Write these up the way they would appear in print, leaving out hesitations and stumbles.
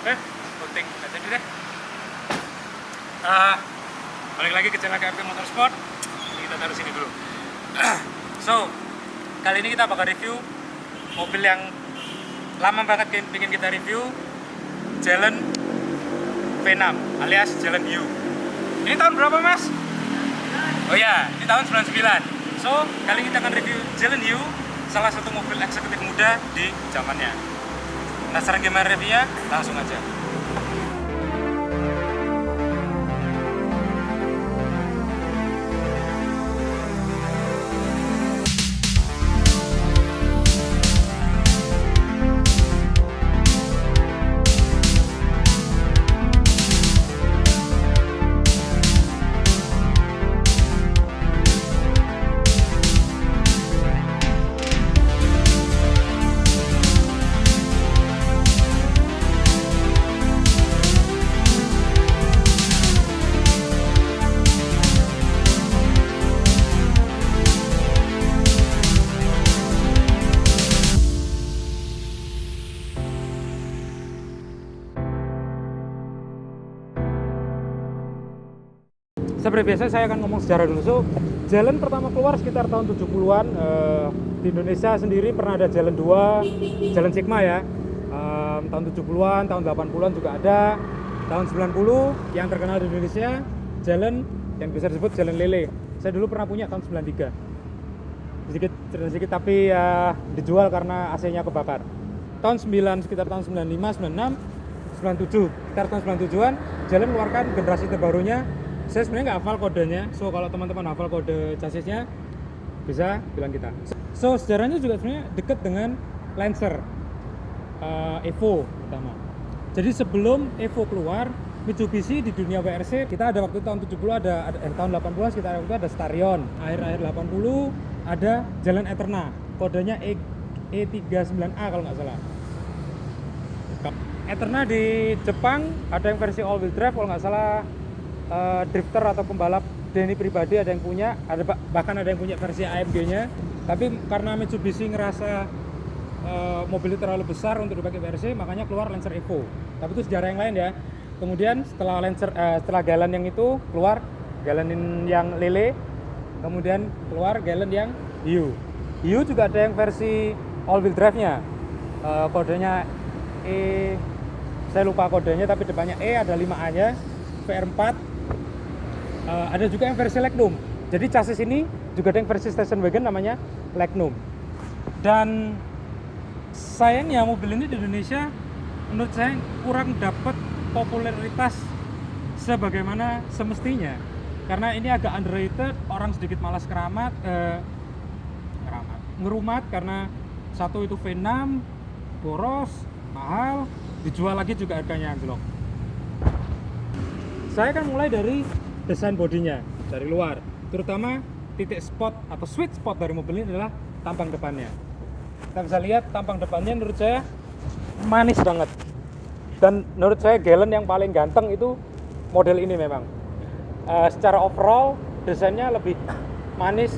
Voting nggak jadi deh. Balik lagi ke channel KFP Motorsport. Ini kita taruh sini dulu. So, kali ini kita bakal review mobil yang lama banget pengen kita review, Jelen V6 alias Jelen Hiu. Ini tahun berapa, Mas? Oh ya, ini tahun 99. So, kali ini kita akan review Jelen Hiu, salah satu mobil eksekutif muda di zamannya. Penasaran gimana reviewnya? Langsung aja. Seperti biasa saya akan ngomong sejarah dulu. So, Jelen pertama keluar sekitar tahun 70-an. Di Indonesia sendiri pernah ada Jelen 2, Jelen Sigma ya. Tahun 70-an, tahun 80-an juga ada. Tahun 90 yang terkenal di Indonesia, Jelen yang bisa disebut Jelen Lele. Saya dulu pernah punya tahun 93. Sedikit tapi dijual karena AC-nya kebakar. Tahun 9 sekitar tahun 95, 96, 97. Sekitar tahun 97-an Jelen keluarkan generasi terbarunya. Saya sebenarnya nggak hafal kodenya, so kalau teman-teman hafal kode chassisnya bisa bilang kita. So sejarahnya juga sebenarnya dekat dengan Lancer Evo pertama. Jadi sebelum Evo keluar, Mitsubishi di dunia WRC kita ada waktu tahun 70 ada tahun 80 sekitar waktu ada Starion, akhir 80 ada Jelen Eterna, kodenya E39A kalau nggak salah. Eterna di Jepang ada yang versi all wheel drive kalau nggak salah. Drifter atau pembalap Denny pribadi ada yang punya, bahkan ada yang punya versi AMG-nya. Tapi karena Mitsubishi ngerasa mobil itu terlalu besar untuk dipakai WRC, makanya keluar Lancer Evo. Tapi itu sejarah yang lain ya. Kemudian setelah Jelen yang itu keluar Jelen yang Lele, kemudian keluar Jelen yang Hiu. Hiu juga ada yang versi all wheel drive-nya. Kodenya saya lupa kodenya, tapi depannya ada 5A-nya, VR4. Ada juga yang versi Legnum. Jadi chassis ini juga ada yang versi station wagon namanya Legnum. Dan sayangnya mobil ini di Indonesia menurut saya kurang dapat popularitas sebagaimana semestinya. Karena ini agak underrated, orang sedikit malas ngerumat karena satu itu V6, boros, mahal, dijual lagi juga harganya anjlok. Saya akan mulai dari desain bodinya dari luar, terutama titik spot atau sweet spot dari mobil ini adalah tampang depannya. Kita bisa lihat tampang depannya menurut saya manis banget, dan menurut saya Jelen yang paling ganteng itu model ini memang. Secara overall desainnya lebih manis,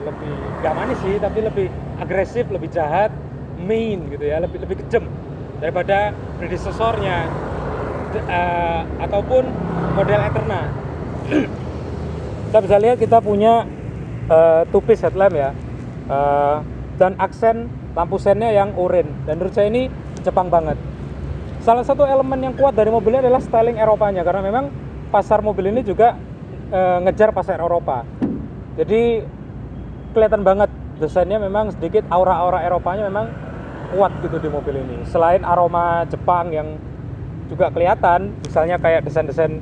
lebih gak manis sih, tapi lebih agresif, lebih jahat, mean gitu ya, lebih kejam daripada predecessornya ataupun model Eterna. Kita bisa lihat kita punya two-piece headlamp ya, dan aksen lampu sennya yang oranye, dan menurut saya ini Jepang banget. Salah satu elemen yang kuat dari mobil ini adalah styling Eropanya, karena memang pasar mobil ini juga ngejar pasar Eropa. Jadi kelihatan banget desainnya, memang sedikit aura-aura Eropanya memang kuat gitu di mobil ini. Selain aroma Jepang yang juga kelihatan, misalnya kayak desain-desain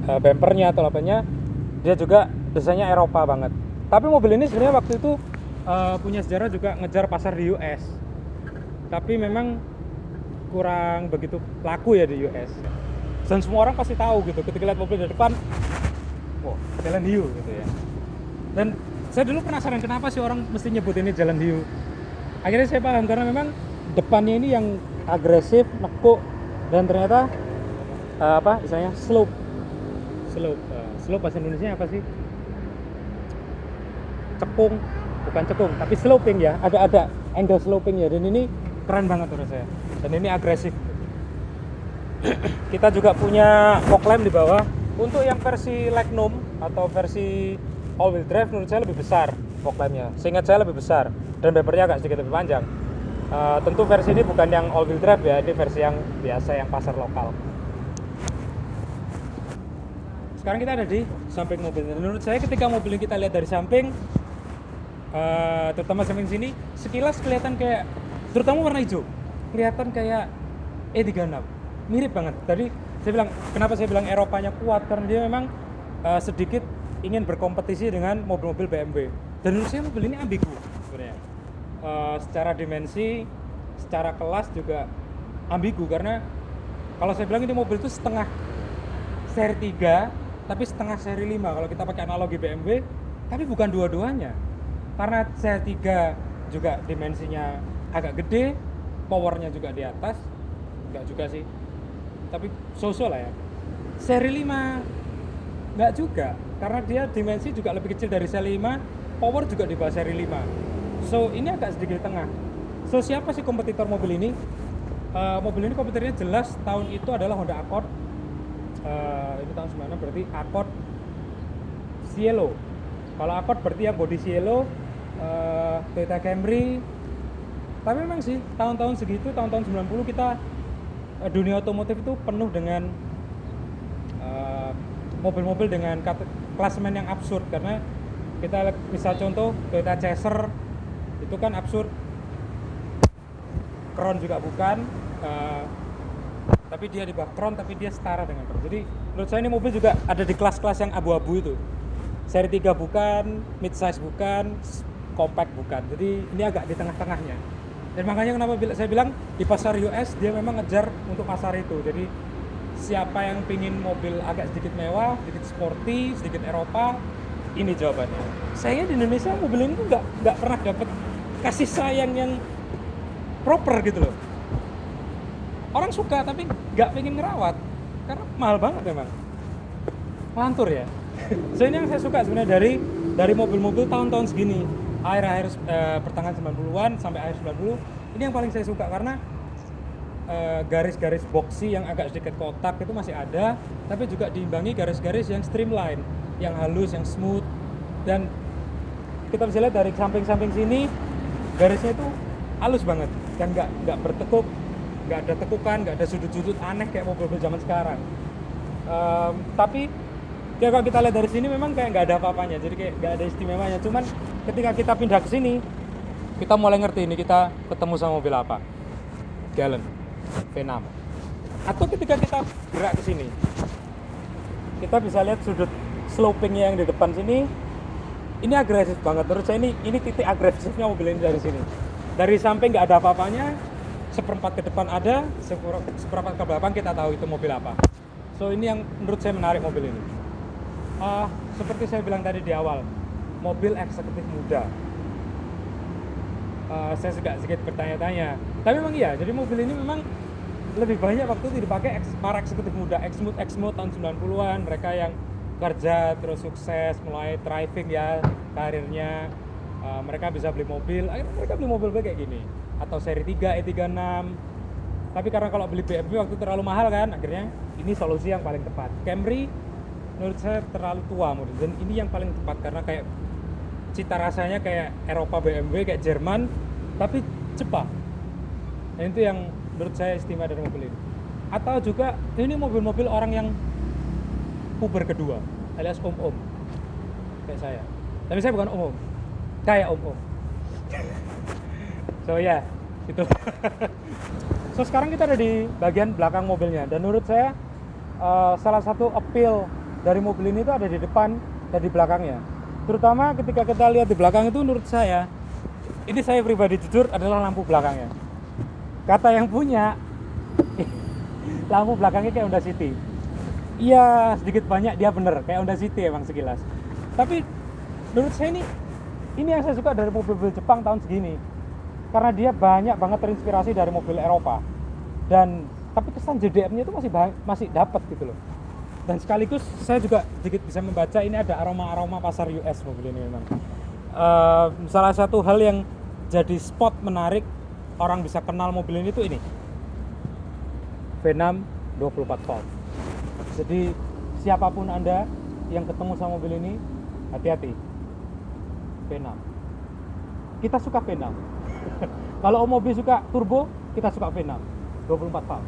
bumpernya atau apanya, dia juga desainnya Eropa banget. Tapi mobil ini sebenarnya waktu itu punya sejarah juga ngejar pasar di US, tapi memang kurang begitu laku ya di US. Dan semua orang pasti tahu gitu ketika lihat mobil di depan, wow, Jelen Hiu gitu ya. Dan saya dulu penasaran kenapa sih orang mesti nyebut ini Jelen Hiu. Akhirnya saya paham, karena memang depannya ini yang agresif, nekuk, dan ternyata istilahnya slope bahasa Indonesia apa sih? Bukan cekung, tapi sloping ya, ada angle sloping ya, dan ini keren banget menurut saya. dan ini agresif. Kita juga punya fog lamp di bawah. Untuk yang versi Magnum atau versi all wheel drive menurut saya lebih besar fog lampnya, seingat saya lebih besar, dan bumpernya agak sedikit lebih panjang. Tentu versi ini bukan yang all wheel drive ya, ini versi yang biasa, yang pasar lokal. Sekarang kita ada di samping mobil. Menurut saya ketika mobil ini kita lihat dari samping, terutama samping sini, sekilas kelihatan kayak, terutama warna hijau, kelihatan kayak E36. Mirip banget. Tadi saya bilang, kenapa saya bilang Eropanya kuat, karena dia memang sedikit ingin berkompetisi dengan mobil-mobil BMW. Dan menurut saya mobil ini ambigu sebenarnya. Secara dimensi, secara kelas juga ambigu, karena kalau saya bilang ini mobil itu setengah seri 3 tapi setengah seri 5 kalau kita pakai analogi BMW, tapi bukan dua-duanya. Karena seri 3 juga dimensinya agak gede, powernya juga di atas, enggak juga sih, tapi so-so lah ya. Seri 5 enggak juga, karena dia dimensi juga lebih kecil dari seri 5, power juga di bawah seri 5. So ini agak sedikit di tengah. So siapa sih kompetitor mobil ini? Mobil ini kompetitornya jelas tahun itu adalah Honda Accord. Ini tahun 96, berarti Accord Cielo. Kalau Accord berarti yang body Cielo, Toyota Camry. Tapi memang sih tahun-tahun segitu, tahun-tahun 90 kita dunia otomotif itu penuh dengan mobil-mobil dengan klasemen yang absurd, karena kita bisa contoh Toyota Chaser itu kan absurd, Crown juga bukan, tapi dia di bawah Crown, tapi dia setara dengan Crown. Jadi menurut saya ini mobil juga ada di kelas-kelas yang abu-abu itu, seri 3 bukan, mid-size bukan, compact bukan, jadi ini agak di tengah-tengahnya. Dan makanya kenapa saya bilang di pasar US dia memang ngejar untuk pasar itu. Jadi siapa yang pingin mobil agak sedikit mewah, sedikit sporty, sedikit Eropa, ini jawabannya. Sayangnya di Indonesia mobil ini tuh nggak pernah dapat kasih sayang yang proper gitu loh. Orang suka tapi nggak pengen ngerawat karena mahal banget memang. Lantur ya. So ini yang saya suka sebenarnya dari mobil-mobil tahun-tahun segini. Akhir-akhir pertengahan 90-an sampai akhir 90, ini yang paling saya suka karena garis-garis boxy yang agak sedikit kotak itu masih ada, tapi juga diimbangi garis-garis yang streamline, yang halus, yang smooth. Dan kita bisa lihat dari samping-samping sini garisnya itu halus banget dan nggak bertekuk, nggak ada tekukan, nggak ada sudut-sudut aneh kayak mobil-mobil zaman sekarang. Tapi ya kalau kita lihat dari sini memang kayak nggak ada apa-apanya, jadi kayak nggak ada istimewanya. Cuman ketika kita pindah ke sini, kita mulai ngerti ini kita ketemu sama mobil apa. Gallon V6. Atau ketika kita gerak ke sini, kita bisa lihat sudut slopingnya yang di depan sini. Ini agresif banget. Menurut saya ini titik agresifnya mobil ini dari sini. Dari samping nggak ada apa-apanya, seperempat ke depan ada, seperempat ke belakang kita tahu itu mobil apa. So ini yang menurut saya menarik mobil ini. Seperti saya bilang tadi di awal, mobil eksekutif muda. Saya juga sedikit bertanya-tanya, tapi memang iya, jadi mobil ini memang lebih banyak waktu itu dipakai para eksekutif muda, ex-mode tahun 90-an, mereka yang kerja terus sukses, mulai thriving ya karirnya, mereka bisa beli mobil, akhirnya mereka beli mobil kayak gini, atau seri 3, E36. Tapi karena kalau beli BMW waktu terlalu mahal kan, akhirnya ini solusi yang paling tepat. Camry menurut saya terlalu tua model, dan ini yang paling tepat karena kayak cita rasanya kayak Eropa BMW, kayak Jerman, tapi cepat. Dan itu yang menurut saya istimewa dari mobil ini. Atau juga ini mobil-mobil orang yang puber kedua, alias om-om kayak saya. Tapi saya bukan om-om, kayak om-om. So ya, itu. So sekarang kita ada di bagian belakang mobilnya, dan menurut saya salah satu appeal dari mobil ini itu ada di depan dan di belakangnya. Terutama ketika kita lihat di belakang itu, menurut saya, ini saya pribadi jujur, adalah lampu belakangnya. Kata yang punya, lampu belakangnya kayak Honda City. Iya, sedikit banyak dia bener, kayak Honda City emang sekilas. Tapi menurut saya ini yang saya suka dari mobil-mobil Jepang tahun segini. Karena dia banyak banget terinspirasi dari mobil Eropa. Dan tapi kesan JDM-nya itu masih dapat gitu loh. Dan sekaligus saya juga sedikit bisa membaca ini ada aroma-aroma pasar US mobil ini memang. Salah satu hal yang jadi spot menarik orang bisa kenal mobil ini tuh ini. V6 24 volt. Jadi siapapun Anda yang ketemu sama mobil ini, hati-hati. V6. Kita suka V6. Kalau mobil suka turbo, kita suka V6 24 volt.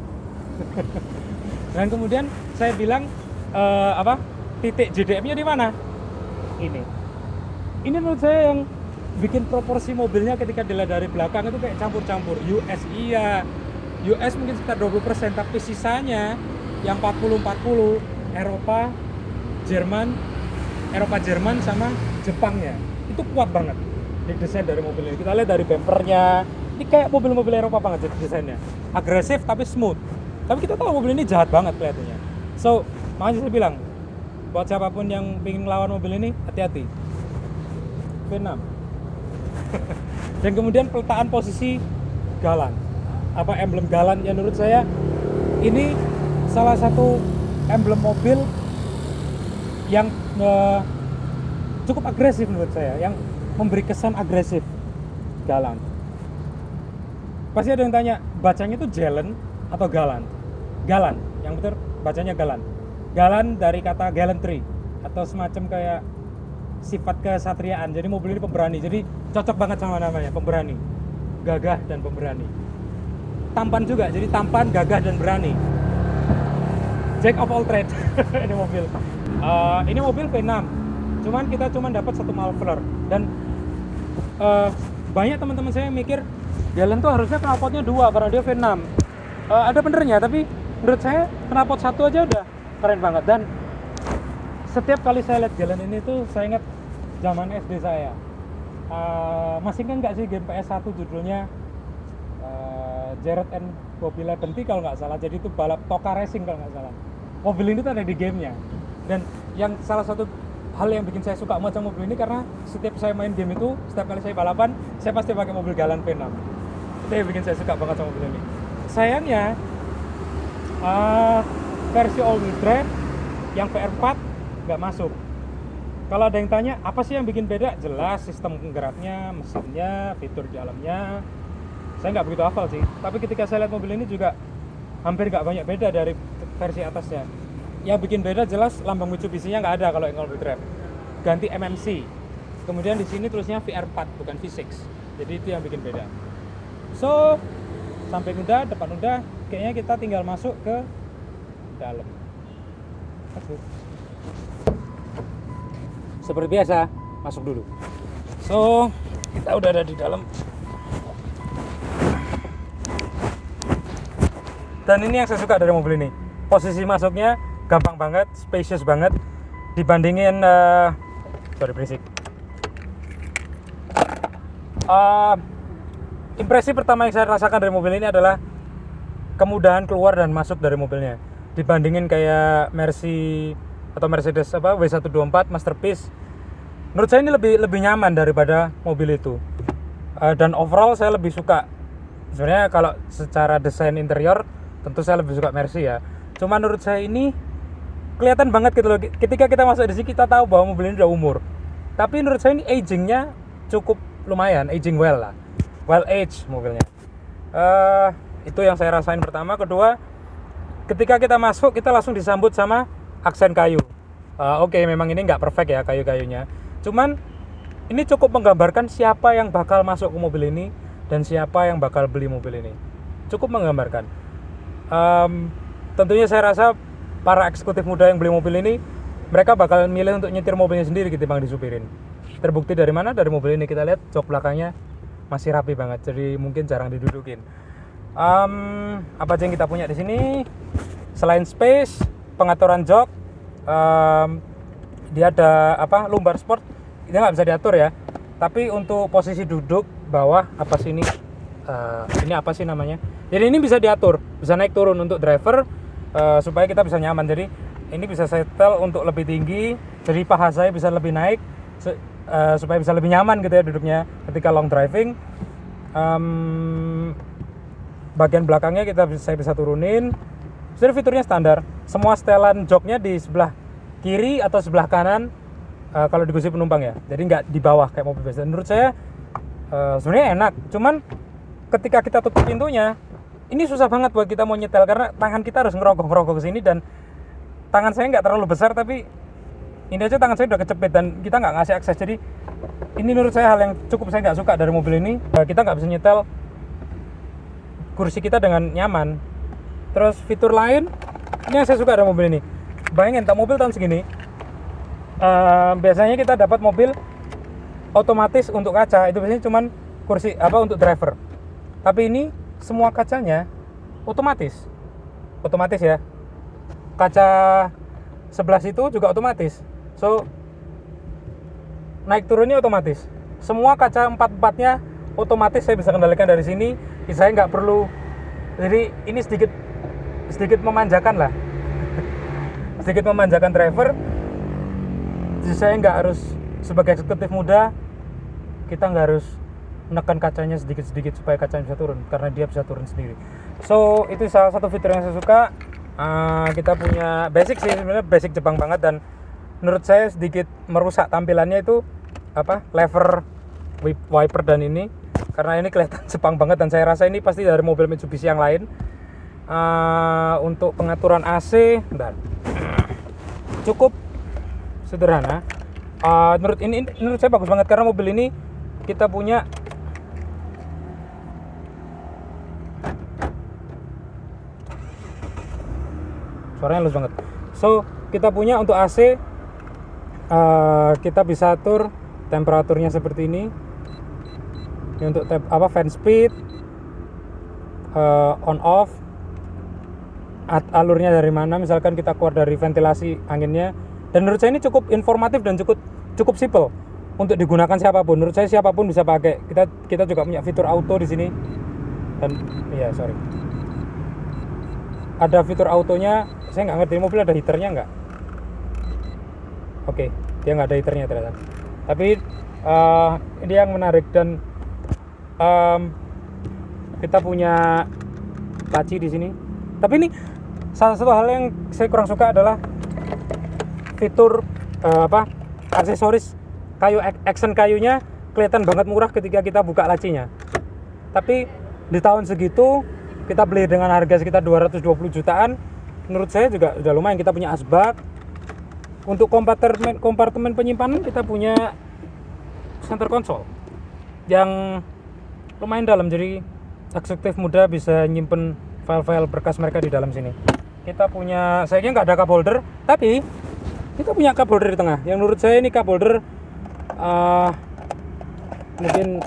Dan kemudian saya bilang titik JDM-nya di mana? Ini menurut saya yang bikin proporsi mobilnya ketika dilihat dari belakang itu kayak campur-campur. US iya, US mungkin sekitar 20%, tapi sisanya yang 40-40 Eropa, Jerman sama Jepangnya. Itu kuat banget di desain dari mobil ini. Kita lihat dari bumpernya, ini kayak mobil-mobil Eropa banget jadi desainnya. Agresif tapi smooth. Tapi kita tahu mobil ini jahat banget kelihatannya. So, makanya saya bilang, buat siapapun yang ingin ngelawan mobil ini, hati-hati. V6. Dan kemudian peletaan posisi galan. Emblem galan yang menurut saya ini salah satu emblem mobil yang cukup agresif menurut saya, yang memberi kesan agresif. Galan. Pasti ada yang tanya, bacanya itu Jelen atau Galan? Galan, yang betul bacanya Galan. Galan dari kata gallantry atau semacam kayak sifat kesatriaan. Jadi mobil ini pemberani. Jadi cocok banget sama namanya, pemberani. Gagah dan pemberani. Tampan juga, jadi tampan, gagah dan berani. Jack of all trades. Ini mobil. Ini mobil V6. Kita dapat satu muffler dan banyak teman-teman saya mikir Galen tuh harusnya knalpotnya 2 karena dia V6. Ada benernya, tapi menurut saya knalpot 1 aja udah keren banget. Dan setiap kali saya lihat Galen ini tuh saya ingat zaman SD saya. Masih kan nggak sih game PS1 judulnya Jared and Bobby Leventy kalau nggak salah. Jadi itu balap Toka Racing kalau nggak salah. Mobil ini tuh ada di gamenya. Dan yang salah satu hal yang bikin saya suka macam mobil ini karena setiap saya main game itu, setiap kali saya balapan, saya pasti pakai mobil Galan V6. Itu yang bikin saya suka banget sama mobil ini. Sayangnya versi all wheel drive yang VR4 nggak masuk. Kalau ada yang tanya apa sih yang bikin beda, jelas sistem penggeraknya, mesinnya, fitur di dalamnya. Saya nggak begitu hafal sih, tapi ketika saya lihat mobil ini juga hampir nggak banyak beda dari versi atasnya. Yang bikin beda jelas lambang Mitsubishi-nya nggak ada kalau yang all wheel drive. Ganti MMC. Kemudian di sini tulisnya VR4 bukan V6. Jadi itu yang bikin beda. So, samping udah, depan udah, kayaknya kita tinggal masuk ke dalam. Masuk. Seperti biasa, masuk dulu. So, kita udah ada di dalam. Dan ini yang saya suka dari mobil ini. Posisi masuknya gampang banget, spacious banget dibandingin berisik. Impresi pertama yang saya rasakan dari mobil ini adalah kemudahan keluar dan masuk dari mobilnya. Dibandingin kayak Mercy atau Mercedes W124 Masterpiece. Menurut saya ini lebih nyaman daripada mobil itu. Dan overall saya lebih suka. Sebenarnya kalau secara desain interior tentu saya lebih suka Mercy ya. Cuma menurut saya ini kelihatan banget gitu loh. Ketika kita masuk di sini kita tahu bahwa mobil ini udah umur. Tapi menurut saya ini agingnya cukup lumayan, aging well lah. Well aged mobilnya. Itu yang saya rasain pertama. Kedua, ketika kita masuk kita langsung disambut sama aksen kayu. Oke, memang ini nggak perfect ya kayu-kayunya. Cuman ini cukup menggambarkan siapa yang bakal masuk ke mobil ini dan siapa yang bakal beli mobil ini. Cukup menggambarkan. Tentunya saya rasa para eksekutif muda yang beli mobil ini mereka bakal milih untuk nyetir mobilnya sendiri ketimbang disupirin. Terbukti dari mana? Dari mobil ini kita lihat jok belakangnya masih rapi banget, jadi mungkin jarang didudukin. Apa aja yang kita punya di sini? Selain space, pengaturan jok, dia ada lumbar sport, ini nggak bisa diatur ya. Tapi untuk posisi duduk bawah apa sih ini? Ini apa sih namanya? Jadi ini bisa diatur, bisa naik turun untuk driver supaya kita bisa nyaman. Jadi ini bisa setel untuk lebih tinggi, jadi paha saya bisa lebih naik supaya bisa lebih nyaman gitu ya duduknya ketika long driving. Bagian belakangnya saya bisa turunin. Jadi fiturnya standar. Semua setelan joknya di sebelah kiri atau sebelah kanan kalau di kursi penumpang ya. Jadi nggak di bawah kayak mobil biasa. Menurut saya sebenarnya enak. Cuman ketika kita tutup pintunya, ini susah banget buat kita mau nyetel karena tangan kita harus ngerogoh ke sini, dan tangan saya nggak terlalu besar, tapi ini aja tangan saya udah kecepit dan kita nggak ngasih akses. Jadi ini menurut saya hal yang cukup saya nggak suka dari mobil ini. Kita nggak bisa nyetel kursi kita dengan nyaman. Terus fitur lain ini yang saya suka dari mobil ini. Bayangin, tak mobil tahun segini, biasanya kita dapat mobil otomatis untuk kaca itu biasanya cuman kursi untuk driver. Tapi ini semua kacanya otomatis ya. Kaca sebelah situ juga otomatis. So naik turunnya otomatis. Semua kaca empat-empatnya otomatis, saya bisa kendalikan dari sini. Saya nggak perlu. Jadi ini sedikit memanjakan lah. Sedikit memanjakan driver. Jadi saya nggak harus, sebagai eksekutif muda, kita nggak harus menekan kacanya sedikit-sedikit supaya kacanya bisa turun, karena dia bisa turun sendiri. So itu salah satu fitur yang saya suka. Kita punya basic sih, sebenarnya basic Jepang banget, dan menurut saya sedikit merusak tampilannya itu lever wiper dan ini, karena ini kelihatan Jepang banget, dan saya rasa ini pasti dari mobil Mitsubishi yang lain. Untuk pengaturan AC cukup sederhana. Menurut saya bagus banget, karena mobil ini kita punya suaranya halus banget. So kita punya untuk AC, kita bisa atur temperaturnya seperti ini. Ini untuk fan speed, on off, alurnya dari mana, misalkan kita keluar dari ventilasi anginnya. Dan menurut saya ini cukup informatif dan cukup simple untuk digunakan siapapun. Menurut saya siapapun bisa pakai. Kita juga punya fitur auto di sini. Dan ada fitur autonya. Saya nggak ngerti mobil ada heaternya nggak? Oke, dia nggak ada heaternya ternyata. Tapi ini yang menarik, dan kita punya laci di sini. Tapi ini salah satu hal yang saya kurang suka adalah fitur aksesoris action kayunya kelihatan banget murah ketika kita buka lacinya. Tapi di tahun segitu kita beli dengan harga sekitar 220 jutaan. Menurut saya juga udah lumayan. Kita punya asbak. Untuk kompartemen penyimpanan kita punya center console yang lumayan dalam, jadi eksekutif muda bisa nyimpen file-file berkas mereka di dalam sini. Kita punya, sayangnya nggak ada cup holder, tapi kita punya cup holder di tengah. Yang menurut saya ini cup holder mungkin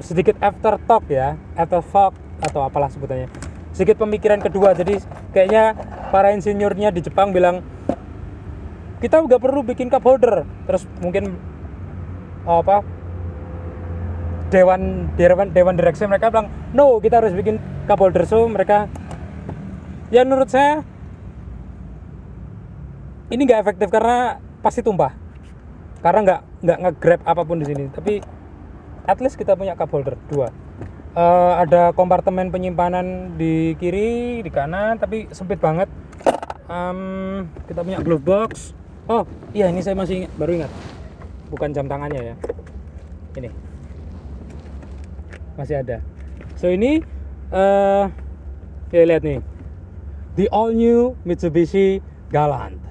sedikit afterthought atau apalah sebutannya. Sedikit pemikiran kedua. Jadi kayaknya para insinyurnya di Jepang bilang, kita nggak perlu bikin cup holder. Terus mungkin dewan direksi mereka bilang, no, kita harus bikin cup holder. So mereka, ya menurut saya ini nggak efektif karena pasti tumpah, karena nggak nge-grab apapun di sini. Tapi at least kita punya cup holder 2. Ada kompartemen penyimpanan di kiri, di kanan, tapi sempit banget. Kita punya glove box. Oh iya, ini saya baru ingat, bukan jam tangannya ya, ini masih ada. So ini lihat nih, the all new Mitsubishi Galant,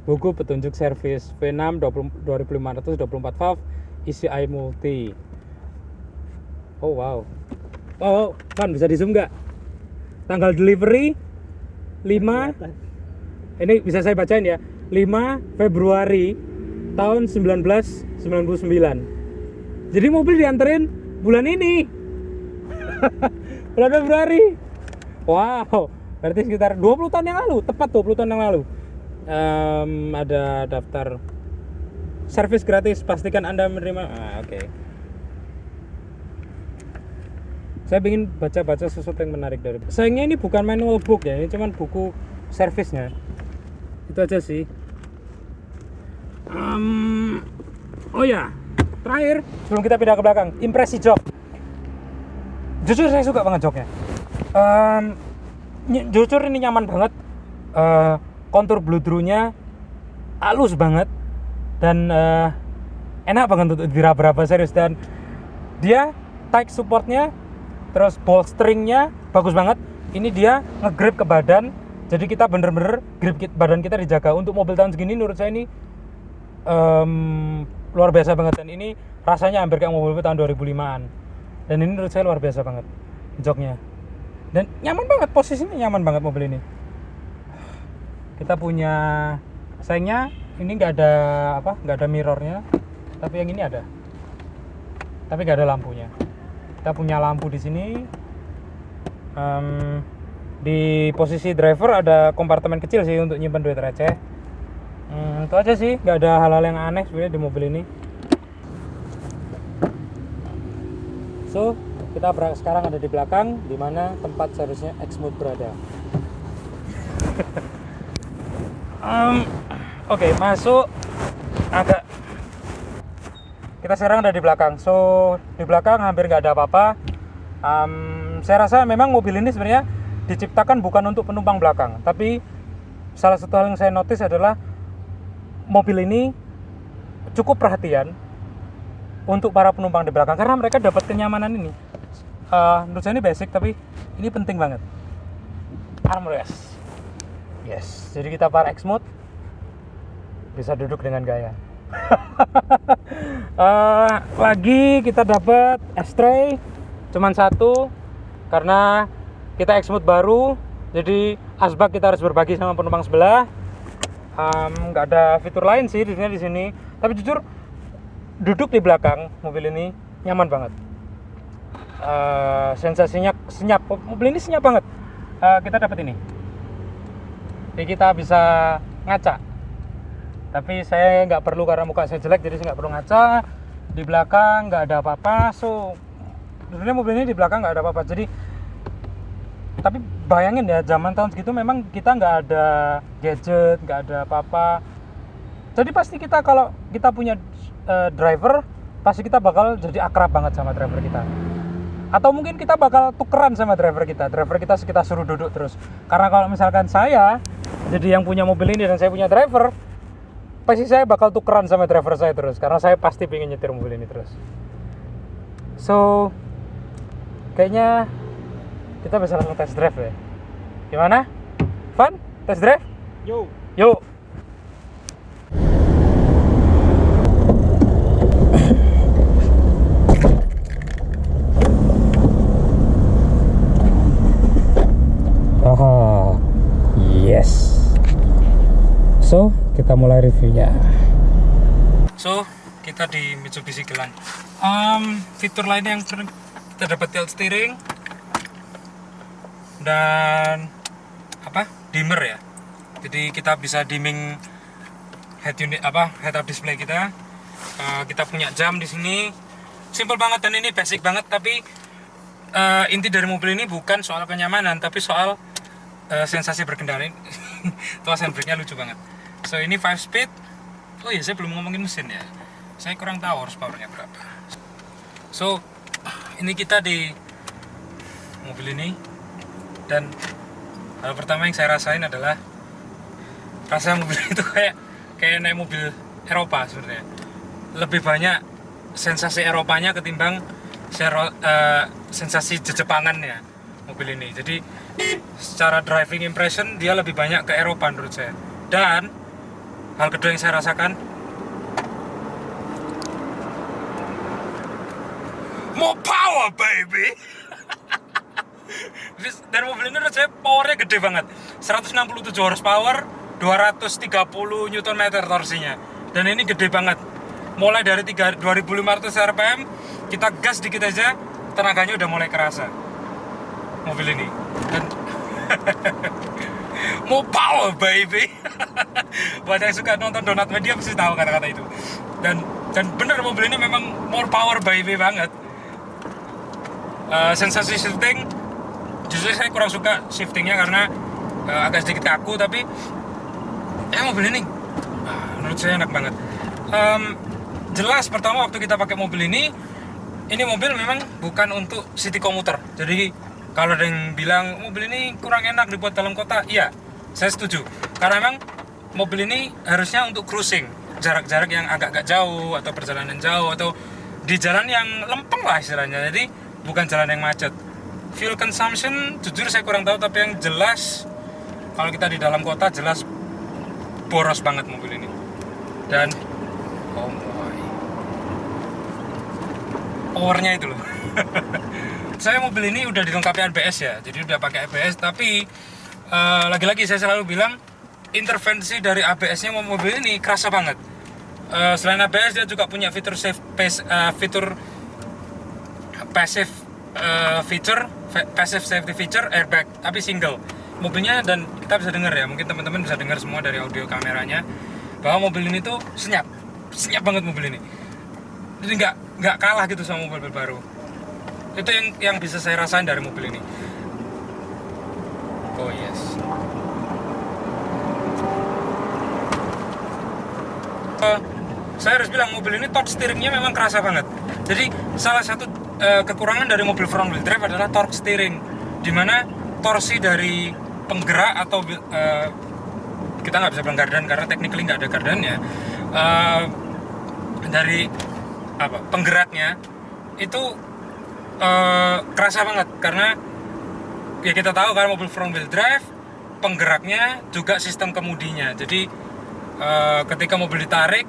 buku petunjuk servis V6 2500 24 valve ECI multi. Oh wow. Oh, kan bisa di zoom nggak? Tanggal delivery 5, ini bisa saya bacain ya, 5 Februari tahun 1999. Jadi mobil dianterin bulan ini. Bulan Februari. Wow, berarti sekitar 20 tahun yang lalu, tepat 20 tahun yang lalu. Ada daftar servis gratis, pastikan Anda menerima. Oke. Saya ingin baca sesuatu yang menarik dari. Sayangnya ini bukan manual book ya, ini cuman buku servisnya. Itu aja sih. Oh ya, terakhir sebelum kita pindah ke belakang, impresi jok. Jujur saya suka banget joknya. Jujur ini nyaman banget. Kontur bludrunya halus banget dan enak banget untuk diraba-raba, serius. Dan dia tight supportnya, terus bolstringnya bagus banget. ini dia nge-grip ke badan, jadi kita bener-bener grip badan kita dijaga. Untuk mobil tahun segini menurut saya ini luar biasa banget, dan ini rasanya hampir kayak mobil tahun 2005an, dan ini menurut saya luar biasa banget joknya, dan nyaman banget, posisinya nyaman banget mobil ini. Kita punya, sayangnya ini nggak ada mirrornya, tapi yang ini ada, tapi nggak ada lampunya. Kita punya lampu di sini. Di posisi driver ada kompartemen kecil sih untuk nyimpan duit receh. Itu aja sih, nggak ada hal-hal yang aneh sebenarnya di mobil ini. So, kita sekarang ada di belakang, di mana tempat seharusnya Exmooth berada. Oke, masuk agak. Kita sekarang ada di belakang. So, di belakang hampir nggak ada apa-apa. Saya rasa memang mobil ini sebenarnya diciptakan bukan untuk penumpang belakang, tapi salah satu hal yang saya notice adalah mobil ini cukup perhatian untuk para penumpang di belakang, karena mereka dapat kenyamanan ini. Menurut saya ini basic, tapi ini penting banget. Armrest. Yes, jadi kita para Exmooth bisa duduk dengan gaya. Lagi kita dapat ashtray cuman satu, karena kita Exmooth baru, jadi asbak kita harus berbagi sama penumpang sebelah. Nggak ada fitur lain sih di sini, tapi jujur duduk di belakang mobil ini nyaman banget. Sensasinya senyap, mobil ini senyap banget. Kita dapat ini, jadi kita bisa ngaca, tapi saya nggak perlu karena muka saya jelek, jadi saya nggak perlu ngaca. Di belakang nggak ada apa-apa, so sebenarnya mobil ini di belakang nggak ada apa-apa. Jadi, tapi bayangin ya, zaman tahun segitu memang kita nggak ada gadget, nggak ada apa-apa. Jadi pasti kita, kalau kita punya driver, pasti kita bakal jadi akrab banget sama driver kita. Atau mungkin kita bakal tukeran sama driver kita suruh duduk terus. Karena kalau misalkan saya jadi yang punya mobil ini dan saya punya driver, pasti saya bakal tukeran sama driver saya terus, karena saya pasti pengen nyetir mobil ini terus. So, kayaknya kita bisa langsung test drive ya. Gimana? Fun? Test drive? Yuk. Yes. So, kita mulai reviewnya. So, kita di Mitsubishi Gelang. Fitur lainnya yang kita dapat tilt steering dan dimmer ya. Jadi kita bisa dimming head up display kita. Kita punya jam di sini. Simple banget dan ini basic banget, tapi inti dari mobil ini bukan soal kenyamanan, tapi soal sensasi berkendara. Tuas handbrake-nya lucu banget. So, ini 5 speed. Oh iya, saya belum ngomongin mesin ya. Saya kurang tahu horsepower-nya berapa. So, ini kita di mobil ini, dan hal pertama yang saya rasain adalah rasa mobil itu kayak naik mobil Eropa sebenarnya. Lebih banyak sensasi Eropanya ketimbang sensasi Jepangannya mobil ini. Jadi secara driving impression dia lebih banyak ke Eropa menurut saya. Dan hal kedua yang saya rasakan, more power baby. Dan mobil ini menurut saya powernya gede banget, 167 horsepower, 230 Nm torsinya. Dan ini gede banget, mulai dari 2500 rpm, kita gas dikit aja tenaganya udah mulai kerasa mobil ini. Dan more power baby. Buat yang suka nonton Donat Media pasti tahu kata-kata itu. Dan bener, mobil ini memang more power baby banget. Sensasi shifting, justru saya kurang suka shiftingnya karena agak sedikit kaku, tapi mobil ini menurut saya enak banget. Jelas pertama waktu kita pakai mobil ini mobil memang bukan untuk city commuter. Jadi kalau ada yang bilang mobil ini kurang enak dibuat dalam kota, iya, saya setuju. Karena memang mobil ini harusnya untuk cruising, jarak-jarak yang agak jauh, atau perjalanan jauh, atau di jalan yang lempeng lah istilahnya. Jadi bukan jalan yang macet. fuel consumption jujur saya kurang tahu, tapi yang jelas kalau kita di dalam kota jelas boros banget mobil ini. Dan oh my, powernya itu loh. Saya mobil ini udah dilengkapi ABS ya, jadi udah pakai ABS, tapi lagi-lagi saya selalu bilang intervensi dari ABS-nya mobil ini kerasa banget. Selain ABS dia juga punya fitur passive safety feature airbag, tapi single mobilnya. Dan kita bisa dengar ya, mungkin teman-teman bisa dengar semua dari audio kameranya bahwa mobil ini tuh senyap banget mobil ini. Jadi nggak kalah gitu sama mobil baru. Itu yang bisa saya rasain dari mobil ini. Oh yes. Saya harus bilang mobil ini torque steeringnya memang kerasa banget. Jadi salah satu kekurangan dari mobil front wheel drive adalah torque steering, dimana torsi dari penggerak atau kita nggak bisa bilang gardan karena technically nggak ada gardannya, dari penggeraknya itu kerasa banget, karena ya kita tahu kan mobil front wheel drive penggeraknya juga sistem kemudinya. Jadi ketika mobil ditarik,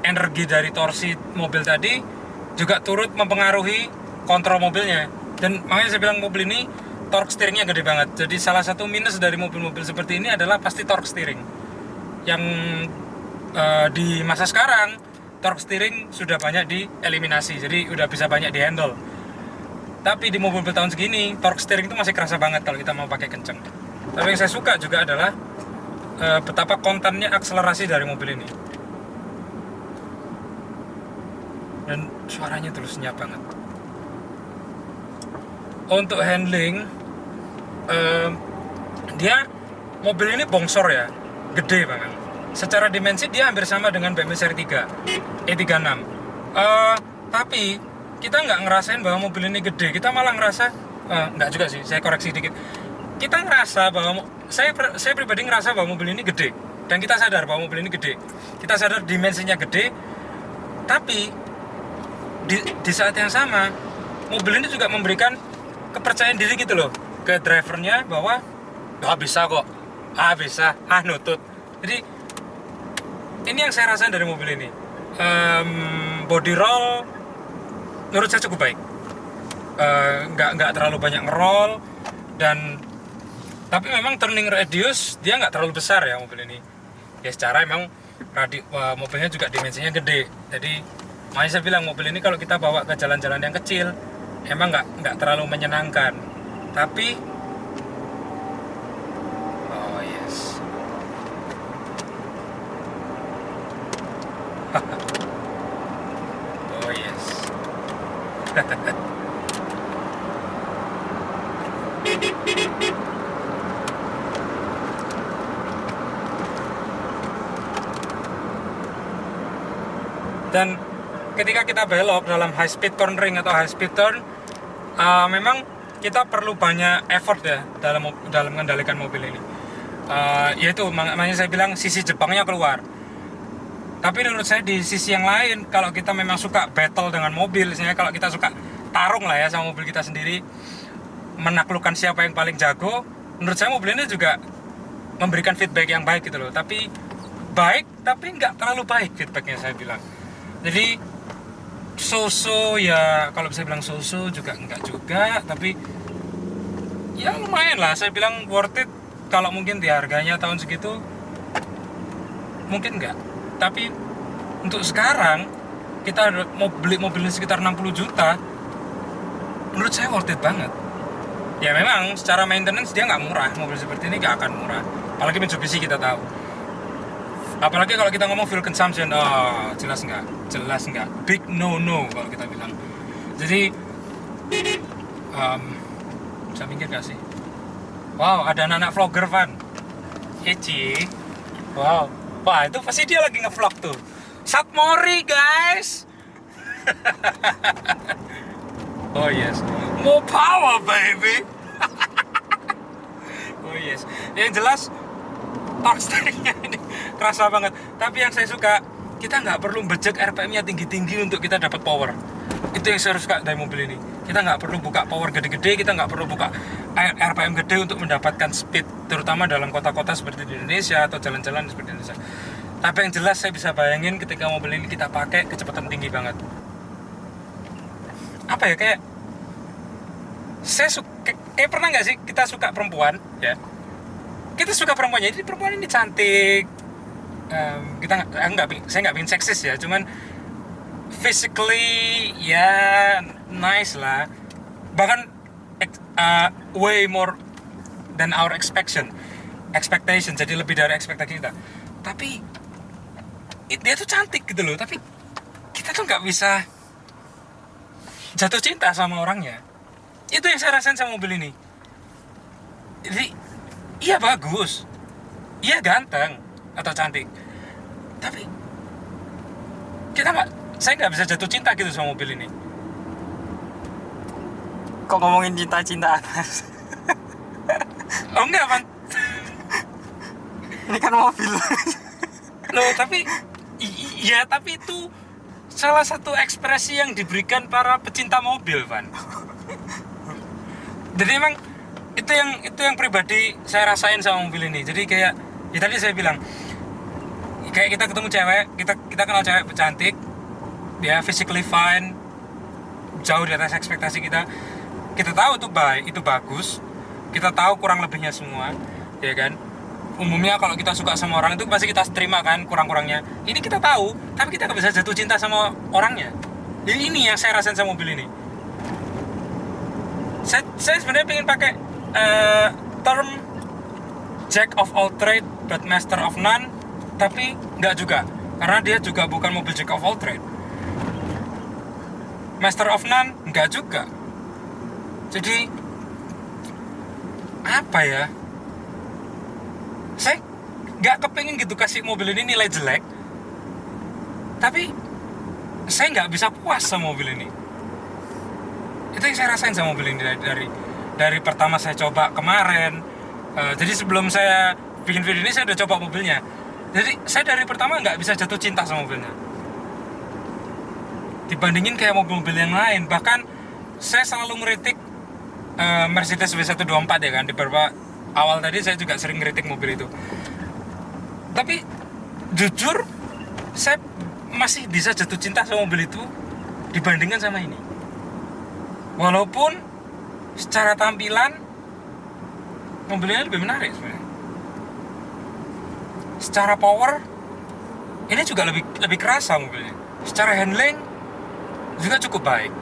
energi dari torsi mobil tadi juga turut mempengaruhi kontrol mobilnya. Dan makanya saya bilang mobil ini torque steeringnya gede banget. Jadi salah satu minus dari mobil-mobil seperti ini adalah pasti torque steering. Yang di masa sekarang torque steering sudah banyak dieliminasi, jadi udah bisa banyak dihandle. Tapi di mobil tahun segini torque steering itu masih kerasa banget kalau kita mau pakai kenceng. Tapi yang saya suka juga adalah betapa kontannya akselerasi dari mobil ini. Dan suaranya terus senyap banget. Untuk handling, dia mobil ini bongsor ya, gede banget. Secara dimensi dia hampir sama dengan BMW seri 3 E36. Tapi kita nggak ngerasain bahwa mobil ini gede. Kita malah ngerasa, nggak juga sih, saya koreksi dikit. Kita ngerasa bahwa saya pribadi ngerasa bahwa mobil ini gede, dan kita sadar bahwa mobil ini gede. Kita sadar dimensinya gede, tapi di saat yang sama mobil ini juga memberikan kepercayaan diri gitu loh ke drivernya bahwa bisa kok, bisa, nutut. Jadi ini yang saya rasain dari mobil ini. Body roll menurut saya cukup baik, nggak terlalu banyak ngerol, dan tapi memang turning radius dia nggak terlalu besar ya mobil ini. Ya secara emang mobilnya juga dimensinya gede, jadi makanya saya bilang mobil ini kalau kita bawa ke jalan-jalan yang kecil emang nggak terlalu menyenangkan. Tapi oh yes. Oh yes. Dan ketika kita belok dalam high speed cornering atau high speed turn, memang kita perlu banyak effort ya dalam mengendalikan mobil ini. Yaitu makanya saya bilang sisi Jepangnya keluar. Tapi menurut saya di sisi yang lain, kalau kita memang suka battle dengan mobil, misalnya kalau kita suka tarung lah ya sama mobil kita sendiri, menaklukkan siapa yang paling jago, menurut saya mobil ini juga memberikan feedback yang baik gitu loh. Tapi baik, tapi nggak terlalu baik feedbacknya saya bilang. Jadi so-so ya, kalau bisa bilang so-so juga enggak juga, tapi ya lumayan lah, saya bilang worth it. Kalau mungkin di harganya tahun segitu mungkin enggak, tapi untuk sekarang kita mau beli mobil ini sekitar 60 juta, menurut saya worth it banget. Ya memang secara maintenance dia nggak murah, mobil seperti ini nggak akan murah, apalagi Mitsubishi kita tahu. Apalagi kalau kita ngomong fuel consumption, jelas nggak, big no kalau kita bilang. Jadi bisa minggir gak sih? Wow, ada anak vlogger Van. Wow, wah itu pasti dia lagi ngevlog tuh. Satmori guys. Oh yes, more power baby. Oh yes, yang jelas torque steeringnya ini kerasa banget. Tapi yang saya suka, kita nggak perlu bejek RPM-nya tinggi-tinggi untuk kita dapat power. Itu yang saya suka dari mobil ini. Kita nggak perlu buka power gede-gede, kita nggak perlu buka RPM gede untuk mendapatkan speed, terutama dalam kota-kota seperti di Indonesia atau jalan-jalan seperti Indonesia. Tapi yang jelas saya bisa bayangin ketika mobil ini kita pakai kecepatan tinggi banget. Apa ya, kayak saya kayak pernah nggak sih kita suka perempuan ya, kita suka perempuannya, jadi perempuan ini cantik, saya nggak ingin seksis ya, cuman physically ya nice lah, bahkan way more than our expectation, jadi lebih dari ekspektasi kita. Tapi dia tuh cantik gitu loh, tapi kita tuh nggak bisa jatuh cinta sama orangnya. Itu yang saya rasain sama mobil ini. Jadi iya bagus, iya ganteng atau cantik, tapi saya nggak bisa jatuh cinta gitu sama mobil ini. Kok ngomongin cinta-cintaan? Oh enggak, Pan. Ini kan mobil. Loh, tapi iya, tapi itu salah satu ekspresi yang diberikan para pecinta mobil, Pan. Jadi emang itu yang pribadi saya rasain sama mobil ini. Jadi kayak ya tadi saya bilang, kayak kita ketemu cewek, kita kenal cewek cantik, dia physically fine, jauh di atas ekspektasi kita. Kita tahu itu bagus, kita tahu kurang lebihnya semua, ya kan. Umumnya kalau kita suka sama orang itu pasti kita terima kan kurang-kurangnya. Ini kita tahu, tapi kita nggak bisa jatuh cinta sama orangnya. Jadi ini yang saya rasain sama mobil ini. Saya sebenarnya pengen pakai term jack of all trade but master of none, tapi nggak juga, karena dia juga bukan mobil jack of all trade. Master of none nggak juga. Jadi apa ya, saya nggak kepengen gitu kasih mobil ini nilai jelek, tapi saya nggak bisa puas sama mobil ini. Itu yang saya rasain sama mobil ini dari pertama saya coba kemarin. Jadi sebelum saya bikin video ini saya udah coba mobilnya. Jadi saya dari pertama nggak bisa jatuh cinta sama mobilnya, dibandingin kayak mobil-mobil yang lain. Bahkan saya selalu ngeritik Mercedes W124 ya kan. Di beberapa awal tadi saya juga sering ngeritik mobil itu. Tapi jujur saya masih bisa jatuh cinta sama mobil itu dibandingkan sama ini. Walaupun secara tampilan mobilnya lebih menarik sebenarnya. Secara power ini juga lebih kerasa mobilnya. Secara handling juga cukup baik.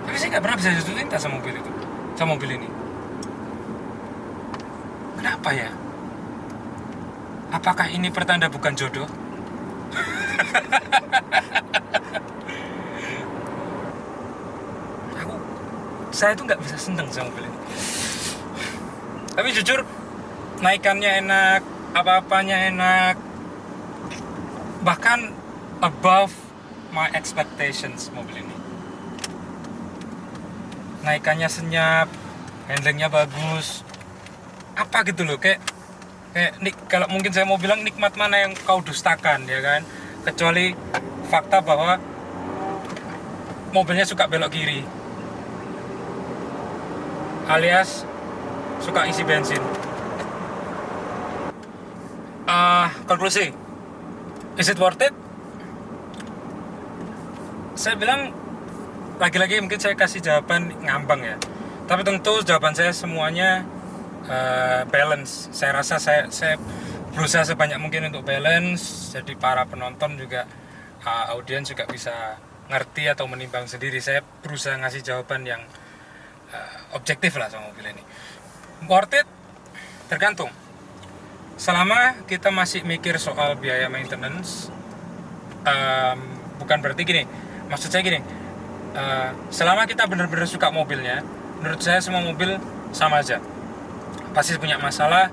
Tapi saya nggak pernah bisa jatuh cinta sama mobil ini. Kenapa ya? Apakah ini pertanda bukan jodoh? Saya tuh nggak bisa seneng sama mobil ini. Tapi jujur, naikannya enak, apa-apanya enak, bahkan above my expectations mobil ini. Naikannya senyap, handlingnya bagus, apa gitu loh, kayak kalau mungkin saya mau bilang nikmat mana yang kau dustakan, ya kan? Kecuali fakta bahwa mobilnya suka belok kiri, alias suka isi bensin. Konklusi, is it worth it? Saya bilang, lagi-lagi mungkin saya kasih jawaban ngambang ya, tapi tentu jawaban saya semuanya balance. Saya rasa saya berusaha sebanyak mungkin untuk balance, jadi para penonton juga, audiens juga bisa ngerti atau menimbang sendiri. Saya berusaha ngasih jawaban yang objektif lah sama mobil ini. Worth it? Tergantung. Selama kita masih mikir soal biaya maintenance, bukan berarti gini, maksud saya gini, selama kita benar-benar suka mobilnya, menurut saya semua mobil sama aja, pasti punya masalah,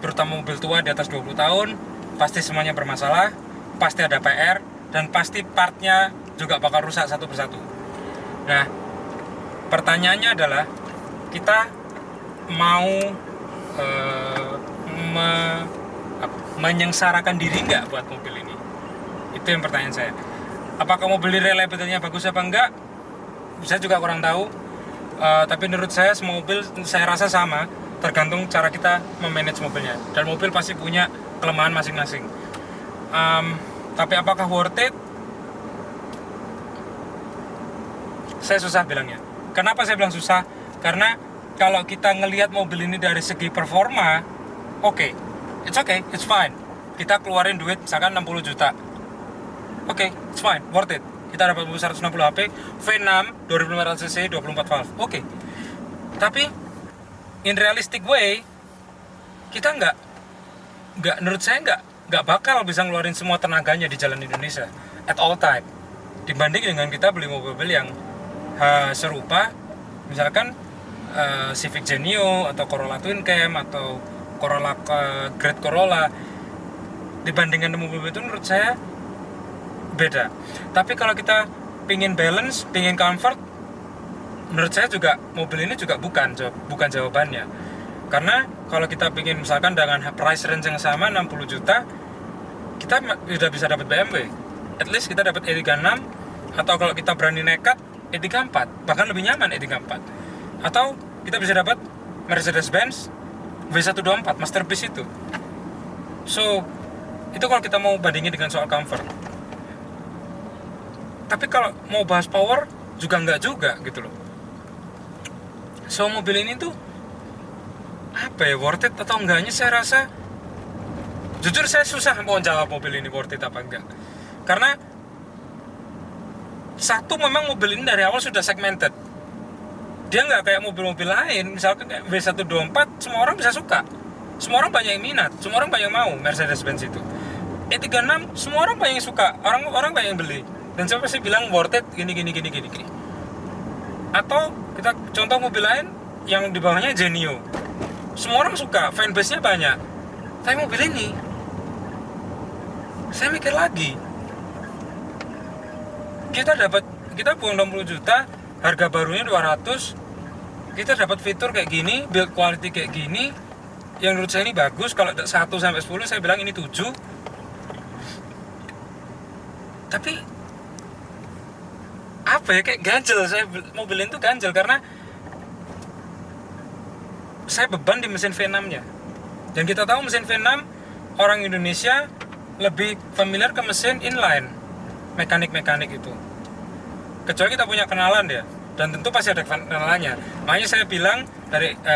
terutama mobil tua di atas 20 tahun, pasti semuanya bermasalah, pasti ada PR, dan pasti partnya juga bakal rusak satu persatu. Nah, pertanyaannya adalah, kita mau menyengsarakan diri nggak buat mobil ini? Itu yang pertanyaan saya. Apakah mobil ini reliability-nya bagus apa enggak? saya juga kurang tahu. Tapi menurut saya semua mobil saya rasa sama, tergantung cara kita memanage mobilnya. Dan mobil pasti punya kelemahan masing-masing. Tapi apakah worth it? Saya susah bilangnya. Kenapa saya bilang susah? Karena kalau kita ngelihat mobil ini dari segi performa, oke, it's fine. Kita keluarin duit misalkan 60 juta. Oke, it's fine, worth it. Kita dapat mobil 160 HP, V6, 2500cc, 24 valve. Oke. Tapi in realistic way, kita menurut saya nggak bakal bisa ngeluarin semua tenaganya di jalan Indonesia at all time. Dibanding dengan kita beli mobil-mobil yang serupa, misalkan Civic Genio atau Corolla Twin Cam atau Corolla Great Corolla. Dibandingkan mobil-mobil itu menurut saya beda. Tapi kalau kita pingin balance, pingin comfort, menurut saya juga mobil ini juga bukan jawabannya. Karena kalau kita pingin misalkan dengan price range yang sama 60 juta, kita sudah bisa dapat BMW. At least kita dapat E36, atau kalau kita berani nekat E34, bahkan lebih nyaman E34. Atau kita bisa dapat Mercedes-Benz W124 Masterpiece itu. So, itu kalau kita mau bandingin dengan soal comfort. Tapi kalau mau bahas power juga enggak juga gitu loh. So mobil ini tuh apa ya, worth it atau enggaknya saya rasa, jujur saya susah mau jawab mobil ini worth it apa enggak. Karena satu, memang mobil ini dari awal sudah segmented. Dia nggak kayak mobil-mobil lain, misalkan kayak W124 semua orang bisa suka, semua orang banyak yang minat, semua orang banyak yang mau Mercedes-Benz itu. E36 semua orang banyak yang suka, orang banyak yang beli. Dan saya pasti bilang worth it gini. Atau kita contoh mobil lain yang di bawahnya Genio. Semua orang suka, fanbase-nya banyak. Tapi mobil ini saya mikir lagi. Kita buang 60 juta, harga barunya 200. Kita dapat fitur kayak gini, build quality kayak gini. Yang menurut saya ini bagus. Kalau 1 sampai 10 saya bilang ini 7. Tapi apa ya, kayak ganjel. Mobil ini tuh ganjel karena saya beban di mesin V6 nya. Dan kita tahu mesin V6 orang Indonesia lebih familiar ke mesin inline, mekanik itu. Kecuali kita punya kenalan ya, dan tentu pasti ada kenalannya. Makanya saya bilang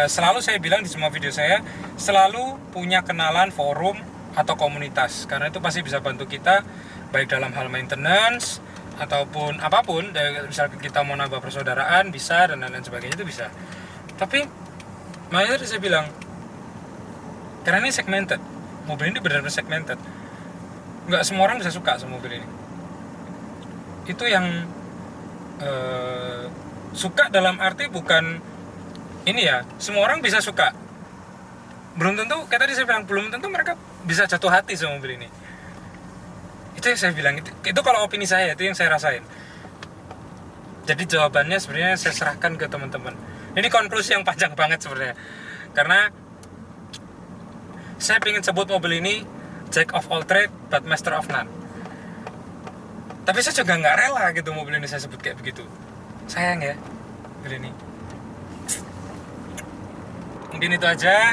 selalu saya bilang di semua video saya, selalu punya kenalan forum atau komunitas, karena itu pasti bisa bantu kita baik dalam hal maintenance ataupun apapun. Misalnya kita mau nambah persaudaraan bisa, dan lain-lain sebagainya itu bisa. Tapi makanya tadi saya bilang, karena ini segmented, mobil ini benar-benar segmented, nggak semua orang bisa suka sama mobil ini. Itu yang suka dalam arti bukan ini ya, semua orang bisa suka, belum tentu, kayak tadi saya bilang, belum tentu mereka bisa jatuh hati sama mobil ini. Itu yang saya bilang, itu kalau opini saya, itu yang saya rasain. Jadi jawabannya sebenarnya saya serahkan ke teman-teman. Ini konklusi yang panjang banget sebenarnya, karena saya ingin sebut mobil ini Jack of all trade but master of none. Tapi saya juga nggak rela gitu mobil ini saya sebut kayak begitu. Sayang ya mobil ini. Mungkin itu aja.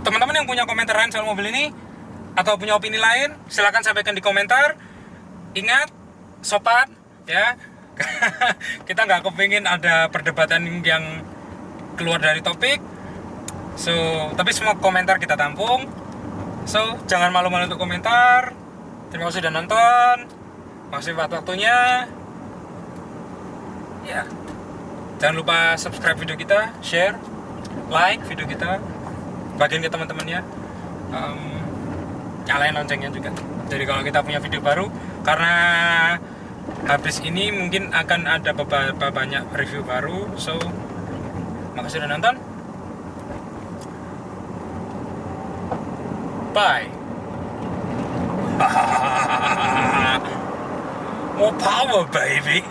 Teman-teman yang punya komentar lain soal mobil ini atau punya opini lain, silakan sampaikan di komentar. Ingat, sopan ya. Kita nggak kepingin ada perdebatan yang keluar dari topik. So, tapi semua komentar kita tampung. So, jangan malu-malu untuk komentar. Terima kasih sudah nonton. Makasih buat waktunya. Ya. Jangan lupa subscribe video kita, share, like video kita, bagiin ke teman-temannya. Nyalain loncengnya juga. Jadi kalau kita punya video baru, karena habis ini mungkin akan ada beberapa banyak review baru. So, makasih sudah nonton. Bye. More power, baby.